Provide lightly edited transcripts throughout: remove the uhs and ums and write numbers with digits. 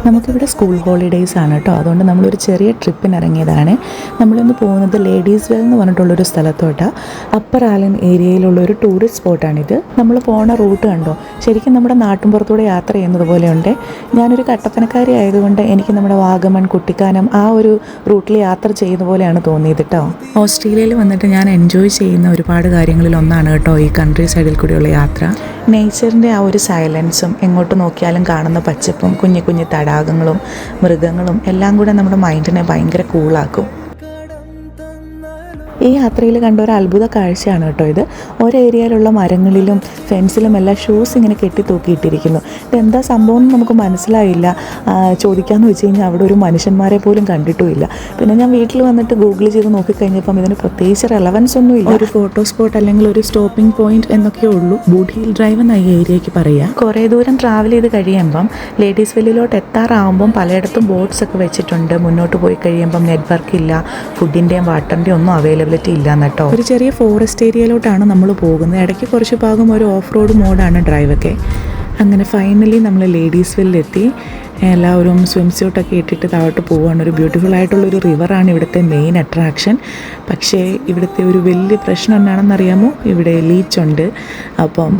നമുക്കിവിടെ school holidays ആണ് കേട്ടോ. അതുകൊണ്ട് നമ്മളൊരു ചെറിയ ട്രിപ്പിന് ഇറങ്ങിയതാണ്. നമ്മളിന്ന് പോകുന്നത് ലേഡീസ് വെൽ എന്ന് പറഞ്ഞിട്ടുള്ളൊരു സ്ഥലത്തോട്ടാണ്. Upper ആലൻ ഏരിയയിലുള്ളൊരു tourist സ്പോട്ടാണിത്. നമ്മൾ പോണ റൂട്ട് കണ്ടോ, ശരിക്കും നമ്മുടെ നാട്ടിൻപുറത്തൂടെ യാത്ര ചെയ്യുന്നത് പോലെയുണ്ട്. ഞാനൊരു കട്ടപ്പനക്കാരി ആയതുകൊണ്ട് എനിക്ക് നമ്മുടെ വാഗമൺ, കുട്ടിക്കാനം ആ ഒരു റൂട്ടിൽ യാത്ര ചെയ്യുന്ന പോലെയാണ് തോന്നിയത് കേട്ടോ. ഓസ്ട്രേലിയയിൽ വന്നിട്ട് ഞാൻ എൻജോയ് ചെയ്യുന്ന ഒരുപാട് കാര്യങ്ങളിൽ ഒന്നാണ് കേട്ടോ ഈ കൺട്രി സൈഡിൽ കൂടിയുള്ള യാത്ര. നേച്ചറിൻ്റെ ആ ഒരു സൈലൻസും എങ്ങോട്ട് നോക്കിയാലും കാണുന്ന പച്ചപ്പും കുഞ്ഞു കുഞ്ഞു തടാകങ്ങളും മൃഗങ്ങളും എല്ലാം കൂടെ നമ്മുടെ മൈൻഡിനെ ഭയങ്കര കൂളാക്കും. ഈ യാത്രയിൽ കണ്ട ഒരു അത്ഭുത കാഴ്ചയാണ് കേട്ടോ ഇത്. ഓരോ ഏരിയയിലുള്ള മരങ്ങളിലും ഫെൻസിലും എല്ലാം ഷൂസ് ഇങ്ങനെ കെട്ടി തൂക്കിയിട്ടിരിക്കുന്നു. ഇതെന്താ സംഭവം എന്ന് നമുക്ക് മനസ്സിലായില്ല. ചോദിക്കാമെന്ന് വെച്ച് കഴിഞ്ഞാൽ അവിടെ ഒരു മനുഷ്യന്മാരെ പോലും കണ്ടിട്ടുമില്ല. പിന്നെ ഞാൻ വീട്ടിൽ വന്നിട്ട് ഗൂഗിൾ ചെയ്ത് നോക്കിക്കഴിഞ്ഞപ്പം ഇതിന് പ്രത്യേകിച്ച് റെലവൻസ് ഒന്നും ഇല്ല. ഒരു ഫോട്ടോ സ്പോട്ട് അല്ലെങ്കിൽ ഒരു സ്റ്റോപ്പിംഗ് പോയിന്റ് എന്നൊക്കെ ഉള്ളൂ. ബൂട്ട് ഹിൽ ഡ്രൈവ് എന്ന ഈ ഏരിയയ്ക്ക് പറയുക. കുറേ ദൂരം ട്രാവൽ ചെയ്ത് കഴിയുമ്പം ലേഡീസ് വെല്ലിലോട്ട് എത്താറാകുമ്പം പലയിടത്തും ബോട്ട്സ് ഒക്കെ വെച്ചിട്ടുണ്ട്. മുന്നോട്ട് പോയി കഴിയുമ്പം നെറ്റ്വർക്ക് ഇല്ല, ഫുഡിൻ്റെയും വാട്ടറിൻ്റെയും ഒന്നും അവൈലബിലിറ്റി ഇല്ല കേട്ടോ. ഒരു ചെറിയ ഫോറസ്റ്റ് ഏരിയയിലോട്ടാണ് നമ്മൾ പോകുന്നത്. ഇടയ്ക്ക് കുറച്ച് ഭാഗം ഒരു ഓഫ് റോഡ് മോഡാണ് ഡ്രൈവൊക്കെ. അങ്ങനെ ഫൈനലി നമ്മൾ ലേഡീസ് വെല്ലിലെത്തി. എല്ലാവരും സ്വിം സ്യൂട്ടൊക്കെ ഇട്ടിട്ട് താഴോട്ട് പോവുകയാണ്. ഒരു ബ്യൂട്ടിഫുൾ ആയിട്ടുള്ളൊരു റിവറാണ് ഇവിടുത്തെ മെയിൻ അട്രാക്ഷൻ. പക്ഷേ ഇവിടുത്തെ ഒരു വലിയ പ്രശ്നം എന്നാണെന്നറിയാമോ, ഇവിടെ ലീച്ചുണ്ട്. അപ്പം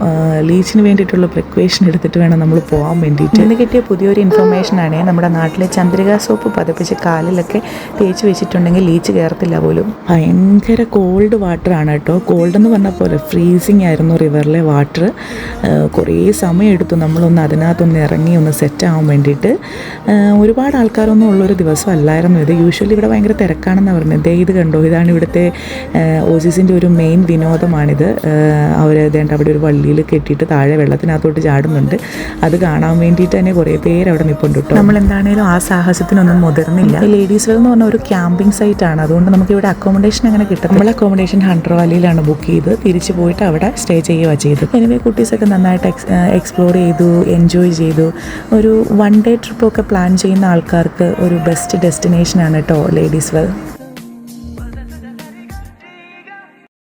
ലീച്ചിന് വേണ്ടിയിട്ടുള്ള പ്രിക്വേഷൻ എടുത്തിട്ട് വേണം നമ്മൾ പോകാൻ വേണ്ടിയിട്ട്. ഇന്ന് കിട്ടിയ പുതിയൊരു ഇൻഫർമേഷനാണ്, നമ്മുടെ നാട്ടിലെ ചന്ദ്രിക സോപ്പ് പതപ്പിച്ച് കാലിലൊക്കെ തേച്ച് വെച്ചിട്ടുണ്ടെങ്കിൽ ലീച്ച് കയറത്തില്ല പോലും. ഭയങ്കര കോൾഡ് വാട്ടറാണ് കേട്ടോ. കോൾഡ് എന്ന് പറഞ്ഞ പോലെ ഫ്രീസിങ് ആയിരുന്നു റിവറിലെ വാട്ടർ. കുറേ സമയം എടുത്തു നമ്മളൊന്ന് അതിനകത്തൊന്ന് ഇറങ്ങി ഒന്ന് സെറ്റ് ആവാൻ വേണ്ടിയിട്ട്. ഒരുപാട് ആൾക്കാരൊന്നും ഉള്ളൊരു ദിവസമല്ലായിരുന്നു ഇത്. യൂഷ്വലി ഇവിടെ ഭയങ്കര തിരക്കാണെന്നാണ് പറഞ്ഞത്. ഇത് കണ്ടോ, ഇതാണ് ഇവിടുത്തെ ഓസീസിൻ്റെ ഒരു മെയിൻ വിനോദമാണിത്. അവർ അതേണ്ട അവിടെ ഒരു വള്ളിയിൽ കെട്ടിയിട്ട് താഴെ വെള്ളത്തിനകത്തോട്ട് ചാടുന്നുണ്ട്. അത് കാണാൻ വേണ്ടിയിട്ട് തന്നെ കുറേ പേര് അവിടെ നിൽപ്പുണ്ട് കേട്ടോ. നമ്മൾ എന്താണേലും ആ സാഹസത്തിനൊന്നും മുതിർന്നില്ല. ലേഡീസ് വെൽ എന്ന് പറഞ്ഞ ഒരു ക്യാമ്പിംഗ് സൈറ്റാണ്. അതുകൊണ്ട് നമുക്ക് ഇവിടെ അക്കോമഡേഷൻ അങ്ങനെ കിട്ടും. നമ്മൾ അക്കോമഡേഷൻ ഹണ്ടർ വാലിയിലാണ് ബുക്ക് ചെയ്ത് തിരിച്ച് പോയിട്ട് അവിടെ സ്റ്റേ ചെയ്യുക ചെയ്തു. എനിവേ കുട്ടീസൊക്കെ നന്നായിട്ട് എക്സ്പ്ലോർ ചെയ്തു, എൻജോയ് ചെയ്തു. ഒരു വൺ ഡേ ട്രിപ്പൊക്കെ പ്ലാൻ ചെയ്യുന്ന ആൾക്കാർക്ക് ഒരു ബെസ്റ്റ് ഡെസ്റ്റിനേഷനാണ് കേട്ടോ ലേഡീസ് വെൽ.